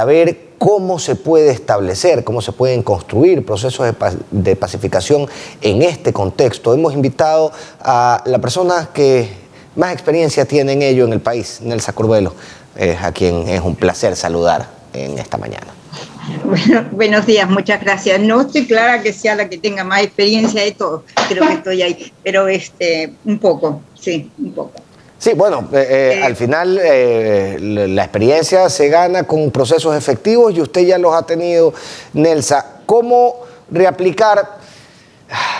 a ver cómo se puede establecer, cómo se pueden construir procesos de pacificación en este contexto. Hemos invitado a la persona que más experiencia tiene en ello en el país, Nelsa Curvelo, a quien es un placer saludar en esta mañana. Bueno, buenos días, muchas gracias. No estoy clara que sea la que tenga más experiencia de todo, creo que estoy ahí, pero un poco, sí, un poco. Sí, bueno, al final la experiencia se gana con procesos efectivos y usted ya los ha tenido, Nelsa. ¿Cómo reaplicar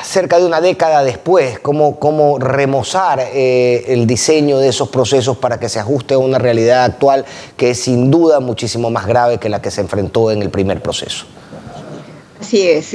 cerca de una década después? ¿Cómo remozar el diseño de esos procesos para que se ajuste a una realidad actual que es sin duda muchísimo más grave que la que se enfrentó en el primer proceso? Así es,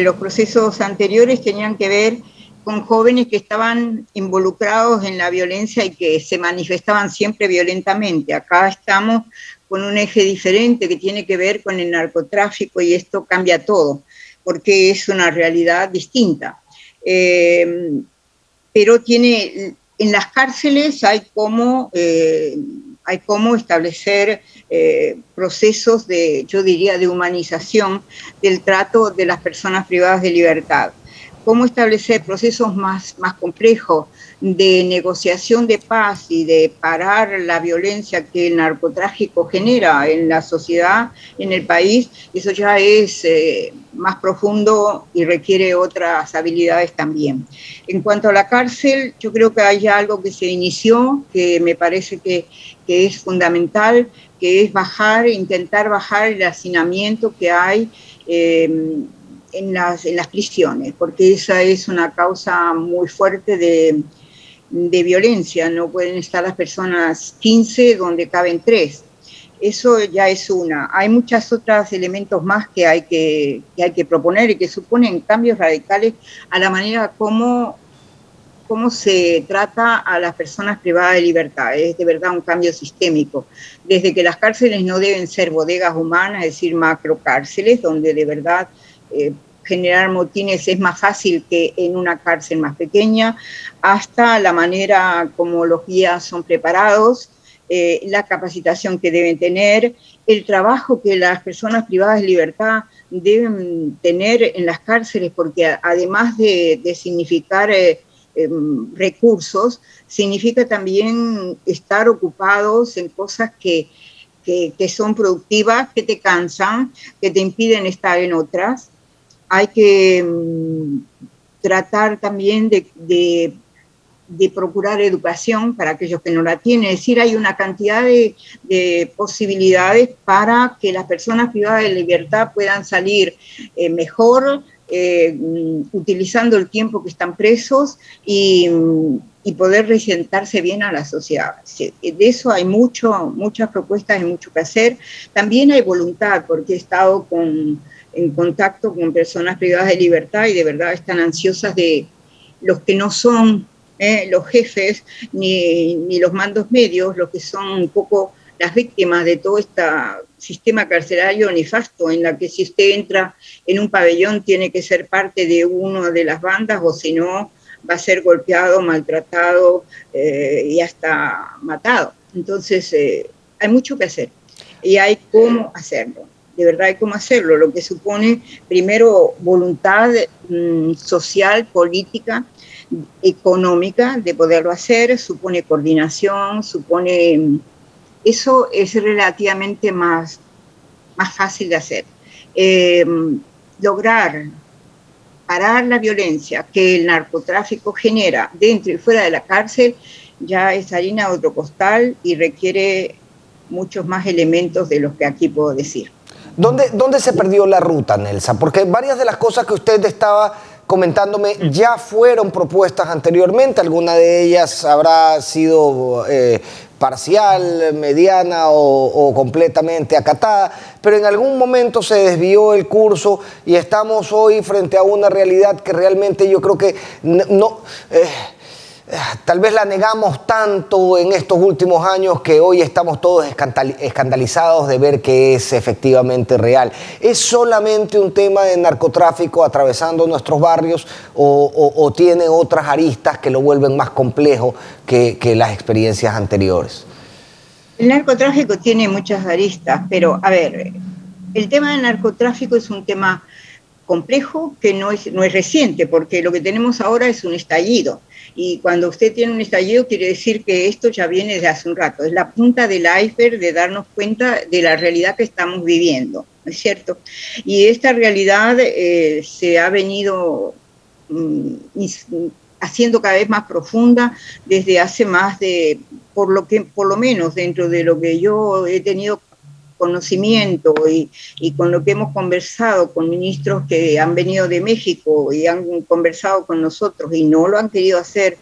los procesos anteriores tenían que ver con jóvenes que estaban involucrados en la violencia y que se manifestaban siempre violentamente. Acá estamos con un eje diferente que tiene que ver con el narcotráfico y esto cambia todo, porque es una realidad distinta. Pero en las cárceles hay cómo establecer procesos yo diría, de humanización del trato de las personas privadas de libertad. Cómo establecer procesos más complejos de negociación de paz y de parar la violencia que el narcotráfico genera en la sociedad, en el país. Eso ya es más profundo y requiere otras habilidades también. En cuanto a la cárcel, yo creo que hay algo que se inició, que me parece que es fundamental, que es intentar bajar el hacinamiento que hay en las prisiones, porque esa es una causa muy fuerte de violencia. No pueden estar las personas 15 donde caben 3. Eso ya es una. Hay muchos otros elementos más que hay que proponer y que suponen cambios radicales a la manera como se trata a las personas privadas de libertad. Es de verdad un cambio sistémico. Desde que las cárceles no deben ser bodegas humanas, es decir, macrocárceles, donde de verdad generar motines es más fácil que en una cárcel más pequeña, hasta la manera como los guías son preparados, la capacitación que deben tener, el trabajo que las personas privadas de libertad deben tener en las cárceles, porque además de significar recursos, significa también estar ocupados en cosas que son productivas, que te cansan, que te impiden estar en otras. Hay que tratar también de procurar educación para aquellos que no la tienen. Es decir, hay una cantidad de posibilidades para que las personas privadas de libertad puedan salir mejor, utilizando el tiempo que están presos y poder reinsertarse bien a la sociedad. De eso hay muchas propuestas y mucho que hacer. También hay voluntad, porque he estado en contacto con personas privadas de libertad y de verdad están ansiosas de los que no son los jefes ni los mandos medios, los que son un poco las víctimas de todo este sistema carcelario nefasto, en la que si usted entra en un pabellón tiene que ser parte de una de las bandas, o si no va a ser golpeado, maltratado y hasta matado. Entonces hay mucho que hacer y hay cómo hacerlo. De verdad hay cómo hacerlo, lo que supone primero voluntad social, política, económica de poderlo hacer, supone coordinación, eso es relativamente más fácil de hacer. Lograr parar la violencia que el narcotráfico genera dentro y fuera de la cárcel ya es harina de otro costal y requiere muchos más elementos de los que aquí puedo decir. ¿Dónde se perdió la ruta, Nelsa? Porque varias de las cosas que usted estaba comentándome ya fueron propuestas anteriormente, alguna de ellas habrá sido parcial, mediana o completamente acatada, pero en algún momento se desvió el curso y estamos hoy frente a una realidad que realmente yo creo que tal vez la negamos tanto en estos últimos años que hoy estamos todos escandalizados de ver que es efectivamente real. ¿Es solamente un tema de narcotráfico atravesando nuestros barrios o tiene otras aristas que lo vuelven más complejo que las experiencias anteriores? El narcotráfico tiene muchas aristas, pero a ver, el tema del narcotráfico es un tema complejo que no es reciente, porque lo que tenemos ahora es un estallido. Y cuando usted tiene un estallido quiere decir que esto ya viene desde hace un rato. Es la punta del iceberg de darnos cuenta de la realidad que estamos viviendo, ¿no es cierto? Y esta realidad se ha venido haciendo cada vez más profunda desde hace más de, por lo menos dentro de lo que yo he tenido conocimiento y con lo que hemos conversado con ministros que han venido de México y han conversado con nosotros y no lo han querido hacer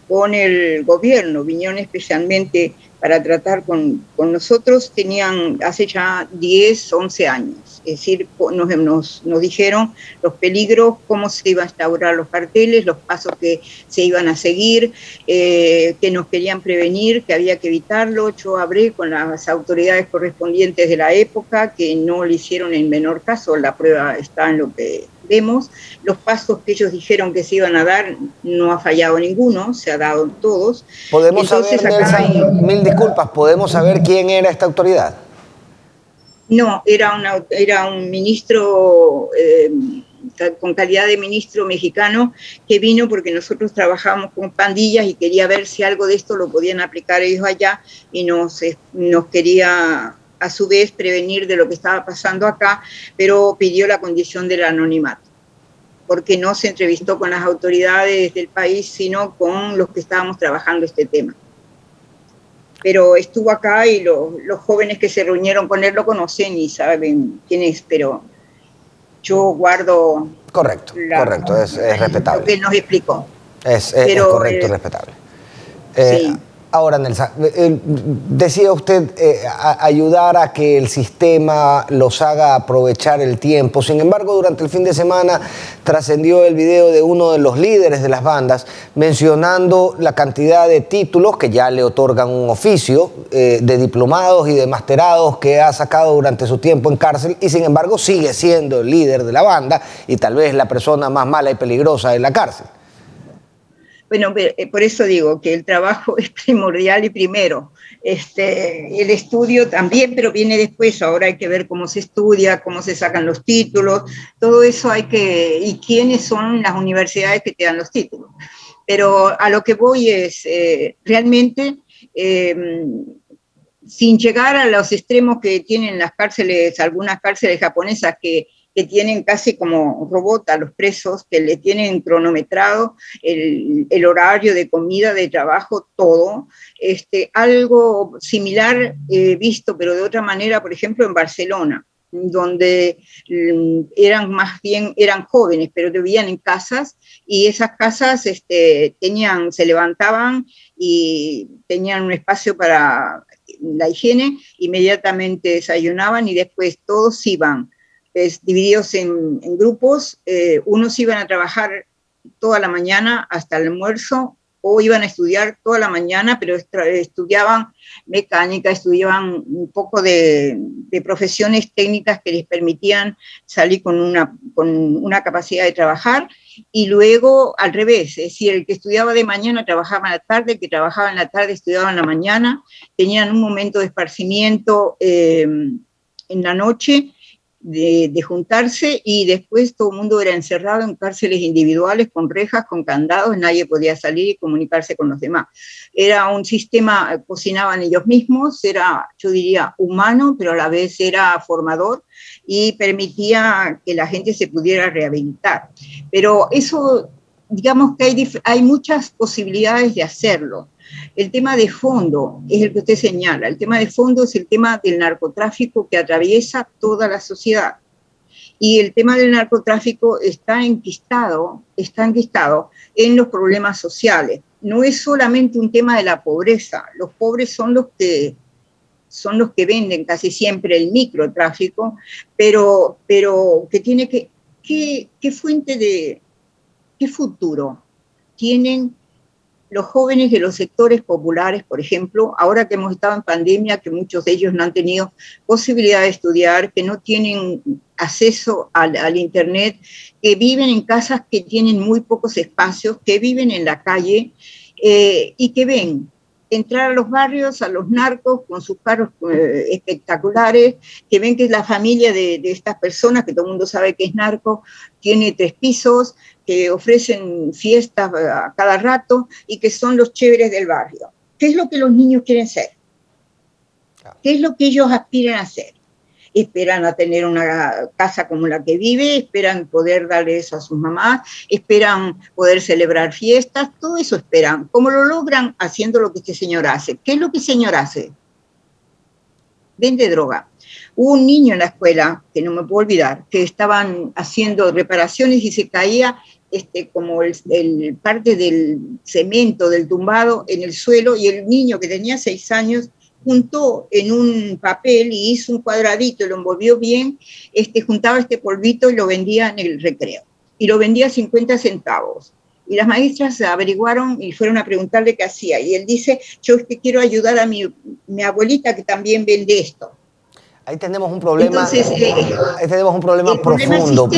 con el gobierno, vinieron especialmente para tratar con nosotros, tenían hace ya 10, 11 años. Es decir, nos dijeron los peligros, cómo se iban a instaurar los carteles, los pasos que se iban a seguir, que nos querían prevenir, que había que evitarlo. Yo hablé con las autoridades correspondientes de la época, que no le hicieron en menor caso, la prueba está en lo que vemos. Los pasos que ellos dijeron que se iban a dar, no ha fallado ninguno, se ha dado todos. ¿Podemos saber, Nelsa, mil disculpas, podemos saber quién era esta autoridad? No, era un ministro con calidad de ministro mexicano que vino porque nosotros trabajamos con pandillas y quería ver si algo de esto lo podían aplicar ellos allá y nos quería a su vez prevenir de lo que estaba pasando acá, pero pidió la condición del anonimato, porque no se entrevistó con las autoridades del país, sino con los que estábamos trabajando este tema. Pero estuvo acá y los jóvenes que se reunieron con él lo conocen y saben quién es, pero yo guardo... Correcto, es respetable. Lo que él nos explicó. Es correcto y respetable. Sí. Ahora, Nelsa, decía usted ayudar a que el sistema los haga aprovechar el tiempo. Sin embargo, durante el fin de semana trascendió el video de uno de los líderes de las bandas mencionando la cantidad de títulos que ya le otorgan un oficio, de diplomados y de masterados que ha sacado durante su tiempo en cárcel y sin embargo sigue siendo el líder de la banda y tal vez la persona más mala y peligrosa de la cárcel. Bueno, por eso digo que el trabajo es primordial y primero. El estudio también, pero viene después. Ahora hay que ver cómo se estudia, cómo se sacan los títulos, todo eso hay que... y quiénes son las universidades que te dan los títulos. Pero a lo que voy es, realmente, sin llegar a los extremos que tienen las cárceles, algunas cárceles japonesas que tienen casi como robot a los presos, que le tienen cronometrado el horario de comida, de trabajo, todo. Algo similar visto, pero de otra manera, por ejemplo, en Barcelona, donde eran jóvenes, pero vivían en casas, y esas casas se levantaban y tenían un espacio para la higiene, inmediatamente desayunaban y después todos iban divididos en grupos, unos iban a trabajar toda la mañana hasta el almuerzo, o iban a estudiar toda la mañana, pero estudiaban mecánica, estudiaban un poco de profesiones técnicas que les permitían salir con una capacidad de trabajar, y luego al revés, es decir, el que estudiaba de mañana trabajaba en la tarde, el que trabajaba en la tarde estudiaba en la mañana, tenían un momento de esparcimiento en la noche, de juntarse, y después todo el mundo era encerrado en cárceles individuales con rejas, con candados, nadie podía salir y comunicarse con los demás. Era un sistema, cocinaban ellos mismos, era, yo diría, humano, pero a la vez era formador y permitía que la gente se pudiera rehabilitar. Pero eso, digamos que hay muchas posibilidades de hacerlo. El tema de fondo es el que usted señala. El tema de fondo es el tema del narcotráfico que atraviesa toda la sociedad. Y el tema del narcotráfico está enquistado en los problemas sociales. No es solamente un tema de la pobreza. Los pobres son los que venden casi siempre el microtráfico, pero que tiene ¿qué fuente qué futuro tienen los jóvenes de los sectores populares, por ejemplo, ahora que hemos estado en pandemia, que muchos de ellos no han tenido posibilidad de estudiar, que no tienen acceso al internet, que viven en casas que tienen muy pocos espacios, que viven en la calle y que ven entrar a los barrios, a los narcos, con sus carros espectaculares, que ven que es la familia de estas personas, que todo el mundo sabe que es narco, tiene 3 pisos, que ofrecen fiestas a cada rato y que son los chéveres del barrio. ¿Qué es lo que los niños quieren ser? ¿Qué es lo que ellos aspiran a hacer? Esperan a tener una casa como la que vive, esperan poder darle eso a sus mamás, esperan poder celebrar fiestas, todo eso esperan. ¿Cómo lo logran? Haciendo lo que este señor hace. ¿Qué es lo que el señor hace? Vende droga. Hubo un niño en la escuela, que no me puedo olvidar, que estaban haciendo reparaciones y se caía como el parte del cemento, del tumbado en el suelo, y el niño que tenía 6 años juntó en un papel y hizo un cuadradito, lo envolvió bien, juntaba este polvito y lo vendía en el recreo. Y lo vendía a 50 centavos. Y las maestras averiguaron y fueron a preguntarle qué hacía. Y él dice, yo es que quiero ayudar a mi abuelita que también vende esto. Ahí tenemos un problema, entonces, ahí tenemos un problema profundo,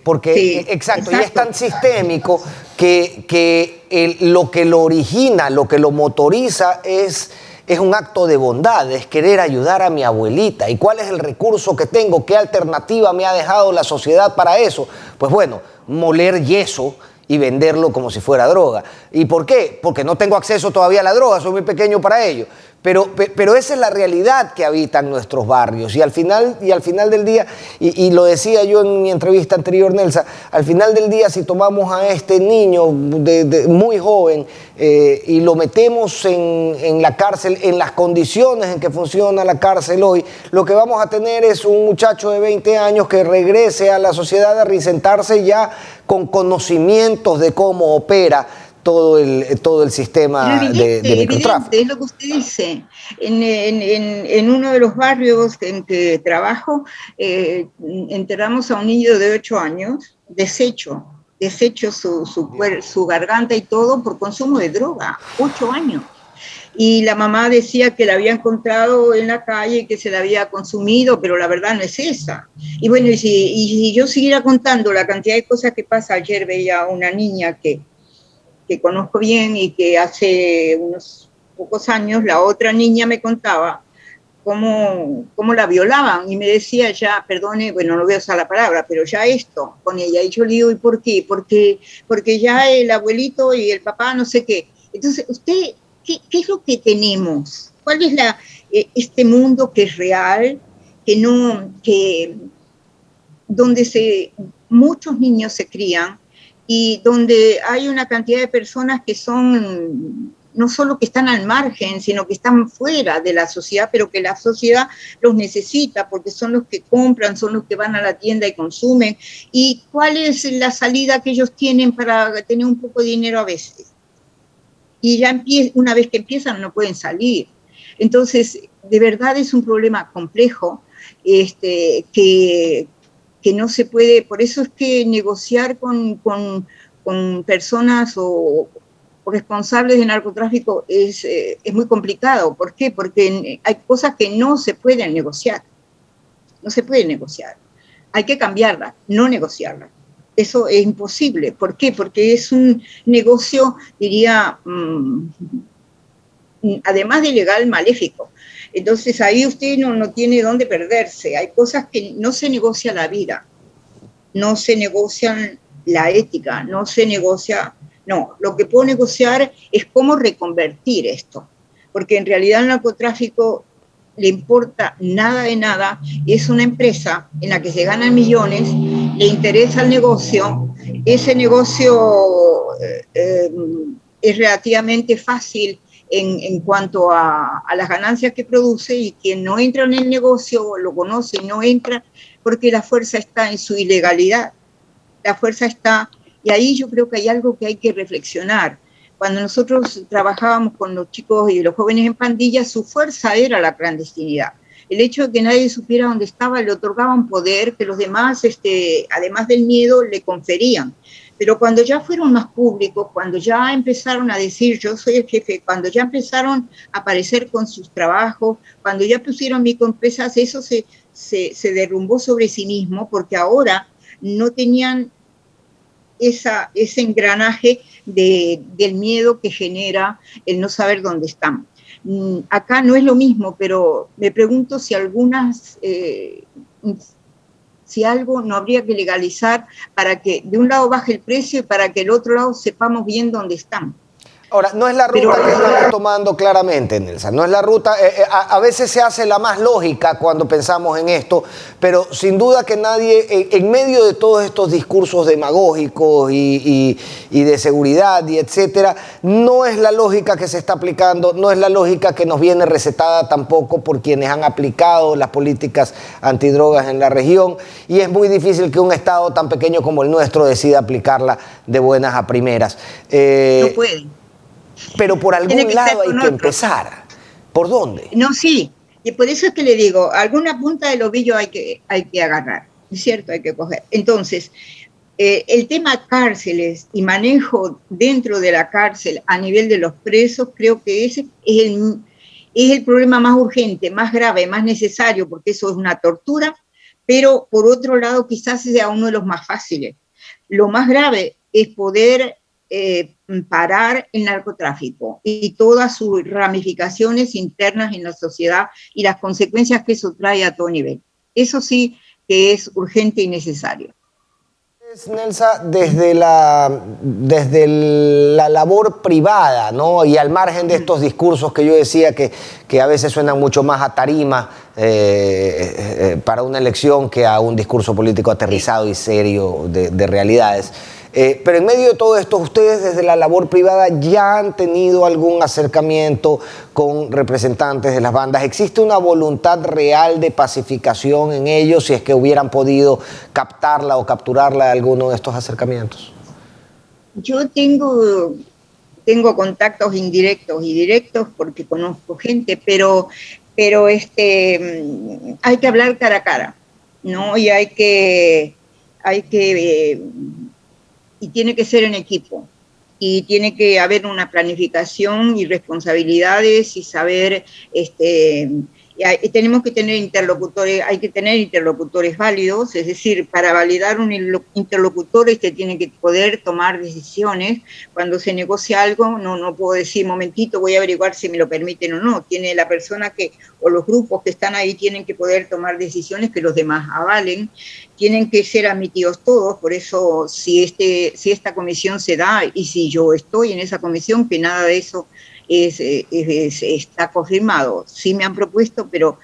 porque sí, exacto, y es tan sistémico que lo que lo origina, lo que lo motoriza es un acto de bondad, es querer ayudar a mi abuelita. ¿Y cuál es el recurso que tengo? ¿Qué alternativa me ha dejado la sociedad para eso? Pues bueno, moler yeso y venderlo como si fuera droga. ¿Y por qué? Porque no tengo acceso todavía a la droga, soy muy pequeño para ello. Pero esa es la realidad que habitan nuestros barrios. Y al final del día, y lo decía yo en mi entrevista anterior, Nelsa, al final del día, si tomamos a este niño muy joven y lo metemos en la cárcel, en las condiciones en que funciona la cárcel hoy, lo que vamos a tener es un muchacho de 20 años que regrese a la sociedad a reinsertarse ya con conocimientos de cómo opera todo el sistema de microtráfico. Es lo que usted dice. En uno de los barrios en que trabajo, enterramos a un niño de 8 años, deshecho su garganta y todo por consumo de droga, 8 años. Y la mamá decía que la había encontrado en la calle y que se la había consumido, pero la verdad no es esa. Y bueno, y si yo siguiera contando la cantidad de cosas que pasa, ayer veía a una niña que conozco bien y que hace unos pocos años la otra niña me contaba cómo la violaban y me decía ya, perdone, bueno, no voy a usar la palabra, pero ya esto con ella. Y yo le digo, ¿y por qué? Porque ya el abuelito y el papá no sé qué. Entonces, usted, ¿qué es lo que tenemos? ¿Cuál es este mundo que es real, donde muchos niños se crían y donde hay una cantidad de personas que son, no solo que están al margen, sino que están fuera de la sociedad, pero que la sociedad los necesita porque son los que compran, son los que van a la tienda y consumen? ¿Y cuál es la salida que ellos tienen para tener un poco de dinero a veces? Y ya una vez que empiezan no pueden salir. Entonces, de verdad es un problema complejo que no se puede, por eso es que negociar con personas o responsables de narcotráfico es muy complicado. ¿Por qué? Porque hay cosas que no se pueden negociar. No se pueden negociar. Hay que cambiarlas, no negociarlas. Eso es imposible. ¿Por qué? Porque es un negocio, diría, además de ilegal, maléfico. Entonces ahí usted no tiene dónde perderse. Hay cosas que no se negocia la vida, no se negocian la ética, no se negocia, no. Lo que puedo negociar es cómo reconvertir esto, porque en realidad el narcotráfico le importa nada de nada, es una empresa en la que se ganan millones, le interesa el negocio, ese negocio es relativamente fácil en cuanto a las ganancias que produce, y quien no entra en el negocio lo conoce y no entra porque la fuerza está en su ilegalidad. La fuerza está, y ahí yo creo que hay algo que hay que reflexionar. Cuando nosotros trabajábamos con los chicos y los jóvenes en pandillas, su fuerza era la clandestinidad. El hecho de que nadie supiera dónde estaba le otorgaban poder que los demás, además del miedo, le conferían. Pero cuando ya fueron más públicos, cuando ya empezaron a decir yo soy el jefe, cuando ya empezaron a aparecer con sus trabajos, cuando ya pusieron microempresas, eso se derrumbó sobre sí mismo, porque ahora no tenían ese engranaje del miedo que genera el no saber dónde están. Acá no es lo mismo, pero me pregunto si si algo no habría que legalizar para que de un lado baje el precio y para que del otro lado sepamos bien dónde están. Ahora, no es la ruta que estamos tomando claramente, Nelsa, no es la ruta, a veces se hace la más lógica cuando pensamos en esto, pero sin duda que nadie, en medio de todos estos discursos demagógicos y de seguridad y etcétera, no es la lógica que se está aplicando, no es la lógica que nos viene recetada tampoco por quienes han aplicado las políticas antidrogas en la región, y es muy difícil que un estado tan pequeño como el nuestro decida aplicarla de buenas a primeras. No pueden. Pero por algún lado hay que empezar. ¿Por dónde? No, sí. Y por eso es que le digo, alguna punta del ovillo hay que agarrar. Es cierto, hay que coger. Entonces, el tema cárceles y manejo dentro de la cárcel a nivel de los presos, creo que ese es el problema más urgente, más grave, más necesario, porque eso es una tortura, pero por otro lado quizás sea uno de los más fáciles. Lo más grave es poder parar el narcotráfico y todas sus ramificaciones internas en la sociedad y las consecuencias que eso trae a todo nivel. Eso sí que es urgente y necesario. Nelsa, desde la labor privada, ¿no? Y al margen de estos discursos que yo decía que a veces suenan mucho más a tarima para una elección que a un discurso político aterrizado y serio de realidades. Pero en medio de todo esto, ustedes desde la labor privada ya han tenido algún acercamiento con representantes de las bandas. ¿Existe una voluntad real de pacificación en ellos, si es que hubieran podido captarla o capturarla de alguno de estos acercamientos? Yo tengo contactos indirectos y directos porque conozco gente, pero hay que hablar cara a cara, ¿no? Y y tiene que ser en equipo, y tiene que haber una planificación y responsabilidades y saber, y tenemos que tener interlocutores, hay que tener interlocutores válidos, es decir, para validar un interlocutor tiene que poder tomar decisiones. Cuando se negocia algo, no puedo decir, momentito, voy a averiguar si me lo permiten o no. Tiene la persona o los grupos que están ahí tienen que poder tomar decisiones que los demás avalen, tienen que ser admitidos todos. Por eso, si esta comisión se da, y si yo estoy en esa comisión, que nada de eso está confirmado. Sí me han propuesto, pero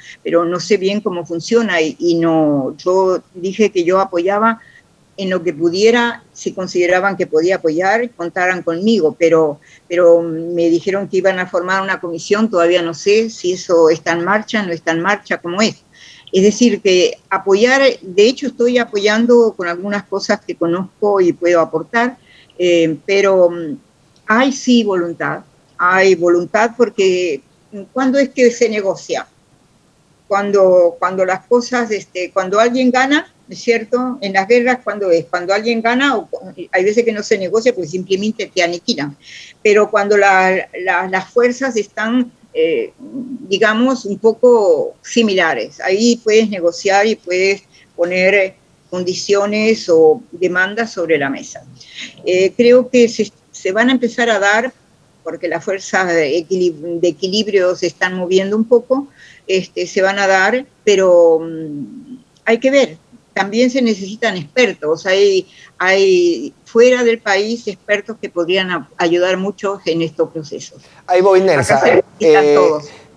no sé bien cómo funciona, yo dije que yo apoyaba en lo que pudiera, si consideraban que podía apoyar, contaran conmigo, pero me dijeron que iban a formar una comisión, todavía no sé si eso está en marcha, no está en marcha, cómo es. Es decir, que apoyar, de hecho estoy apoyando con algunas cosas que conozco y puedo aportar, pero hay sí voluntad. Hay voluntad, porque ¿cuándo es que se negocia? Cuando las cosas, cuando alguien gana, ¿es cierto? En las guerras, ¿cuándo es? Cuando alguien gana, o hay veces que no se negocia porque simplemente te aniquilan. Pero cuando las fuerzas están, digamos, un poco similares, ahí puedes negociar y puedes poner condiciones o demandas sobre la mesa. Creo que se van a empezar a dar, porque las fuerzas de equilibrio se están moviendo un poco, se van a dar, pero hay que ver. También se necesitan expertos. Hay fuera del país expertos que podrían ayudar mucho en estos procesos. Ahí voy, Nelsa.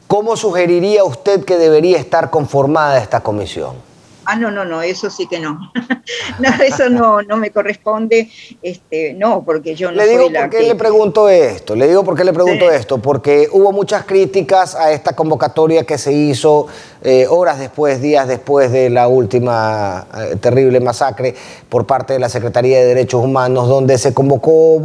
¿Cómo sugeriría usted que debería estar conformada esta comisión? No, eso sí que no. No, eso no me corresponde, no, porque yo no soy la que... Le digo por qué le pregunto esto, porque hubo muchas críticas a esta convocatoria que se hizo horas después, días después de la última terrible masacre por parte de la Secretaría de Derechos Humanos, donde se convocó,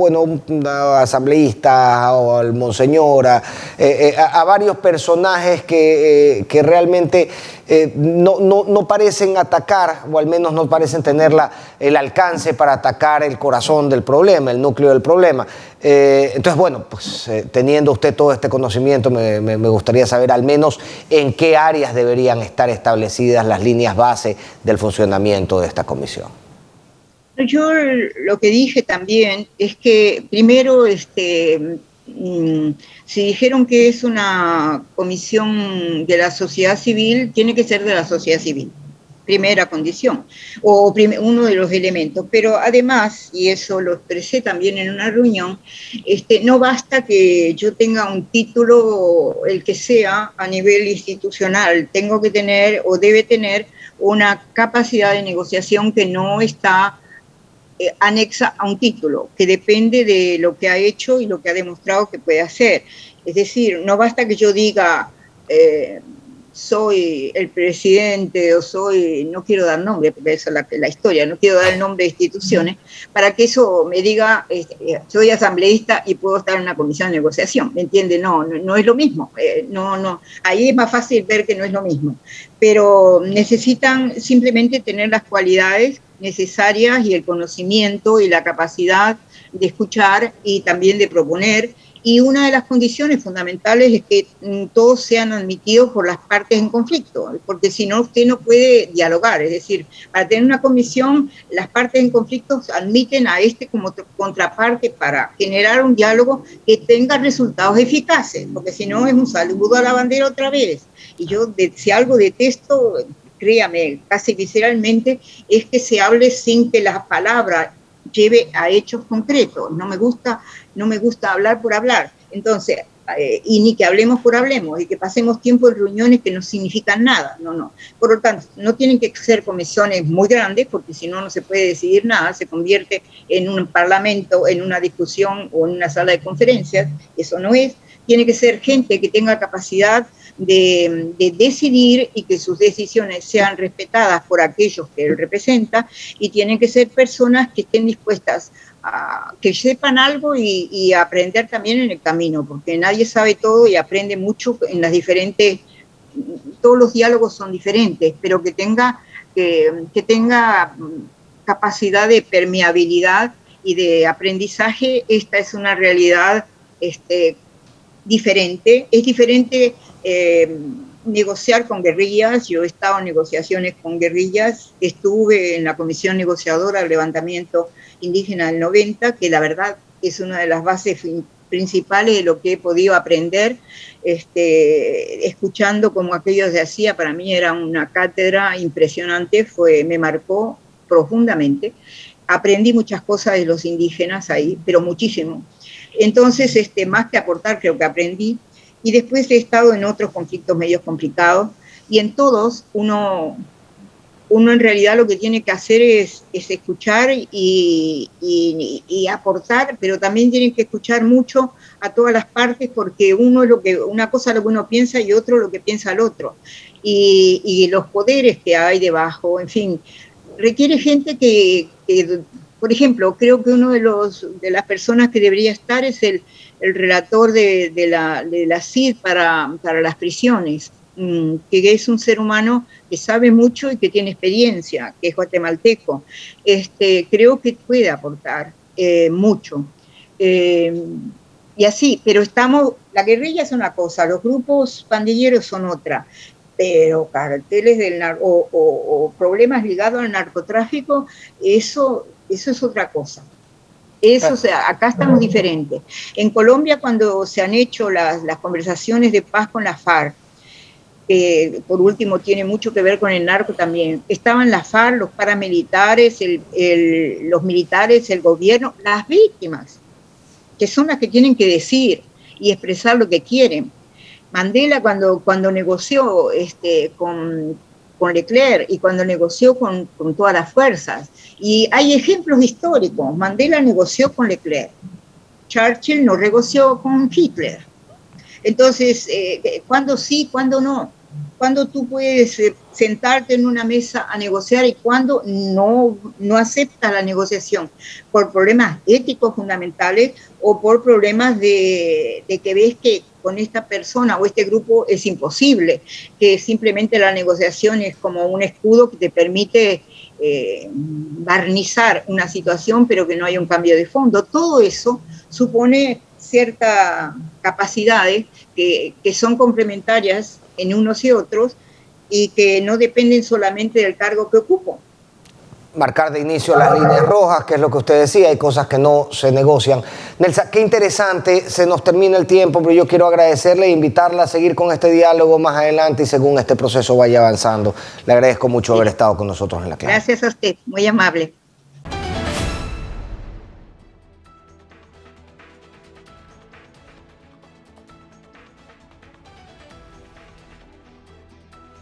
a asambleístas, o al monseñor, a varios personajes que realmente no parecen atacar, o al menos no parecen tener el alcance para atacar el corazón del problema, el núcleo del problema. Entonces, teniendo usted todo este conocimiento, me gustaría saber al menos en qué áreas deberían estar establecidas las líneas base del funcionamiento de esta comisión. Yo lo que dije también es que primero, si dijeron que es una comisión de la sociedad civil, tiene que ser de la sociedad civil, primera condición, o uno de los elementos. Pero además, y eso lo expresé también en una reunión, no basta que yo tenga un título, el que sea, a nivel institucional. Tengo que tener o debe tener una capacidad de negociación que no está anexa a un título, que depende de lo que ha hecho y lo que ha demostrado que puede hacer. Es decir, no basta que yo diga soy el presidente o soy, no quiero dar nombre, porque eso es la historia, no quiero dar el nombre de instituciones, para que eso me diga, soy asambleísta y puedo estar en una comisión de negociación, ¿me entiende? No es lo mismo, ahí es más fácil ver que no es lo mismo, pero necesitan simplemente tener las cualidades necesarias y el conocimiento y la capacidad de escuchar y también de proponer. Y una de las condiciones fundamentales es que todos sean admitidos por las partes en conflicto, porque si no, usted no puede dialogar. Es decir, para tener una comisión, las partes en conflicto admiten a como contraparte para generar un diálogo que tenga resultados eficaces, porque si no es un saludo a la bandera otra vez. Y yo, si algo detesto, créame, casi visceralmente, es que se hable sin que la palabra lleve a hechos concretos. No me gusta hablar por hablar. Entonces, y ni que hablemos por hablemos, y que pasemos tiempo en reuniones que no significan nada. No. Por lo tanto, no tienen que ser comisiones muy grandes, porque si no, no se puede decidir nada, se convierte en un parlamento, en una discusión o en una sala de conferencias. Eso no es. Tiene que ser gente que tenga capacidad de decidir y que sus decisiones sean respetadas por aquellos que él representa, y tienen que ser personas que estén dispuestas a que sepan algo y a aprender también en el camino, porque nadie sabe todo y aprende mucho en las diferentes, todos los diálogos son diferentes, pero que tenga capacidad de permeabilidad y de aprendizaje. Esta es una realidad diferente. Es diferente negociar con guerrillas. Yo he estado en negociaciones con guerrillas, estuve en la comisión negociadora del levantamiento indígena del 90, que la verdad es una de las bases principales de lo que he podido aprender, escuchando como aquellos de hacía. Para mí era una cátedra impresionante, me marcó profundamente. Aprendí muchas cosas de los indígenas ahí, pero muchísimo. Entonces, más que aportar, creo que aprendí. Y después he estado en otros conflictos medios complicados, y en todos uno en realidad lo que tiene que hacer es escuchar y aportar, pero también tiene que escuchar mucho a todas las partes, porque una cosa es lo que uno piensa y otro lo que piensa el otro. Y los poderes que hay debajo, en fin, requiere gente que por ejemplo, creo que uno de las personas que debería estar es el relator de la CID para las prisiones, que es un ser humano que sabe mucho y que tiene experiencia, que es guatemalteco. Creo que puede aportar mucho. Y así, pero la guerrilla es una cosa, los grupos pandilleros son otra, pero carteles o problemas ligados al narcotráfico, eso es otra cosa. O sea, acá estamos diferentes. En Colombia, cuando se han hecho las conversaciones de paz con la FARC, por último tiene mucho que ver con el narco también, estaban las FARC, los paramilitares, los militares, el gobierno, las víctimas, que son las que tienen que decir y expresar lo que quieren. Mandela cuando negoció con Leclerc y cuando negoció con todas las fuerzas, y hay ejemplos históricos. Mandela negoció con Leclerc, Churchill no negoció con Hitler. Entonces, ¿cuándo sí, cuándo no? ¿Cuándo tú puedes sentarte en una mesa a negociar y cuándo no aceptas la negociación? ¿Por problemas éticos fundamentales o por problemas de que ves que con esta persona o este grupo es imposible, que simplemente la negociación es como un escudo que te permite barnizar una situación, pero que no hay un cambio de fondo? Todo eso supone ciertas capacidades que son complementarias en unos y otros y que no dependen solamente del cargo que ocupo. marcar de inicio las líneas rojas, que es lo que usted decía, hay cosas que no se negocian. Nelsa, qué interesante, se nos termina el tiempo, pero yo quiero agradecerle e invitarla a seguir con este diálogo más adelante y según este proceso vaya avanzando. Le agradezco mucho haber estado con nosotros en la clase. Gracias a usted, muy amable.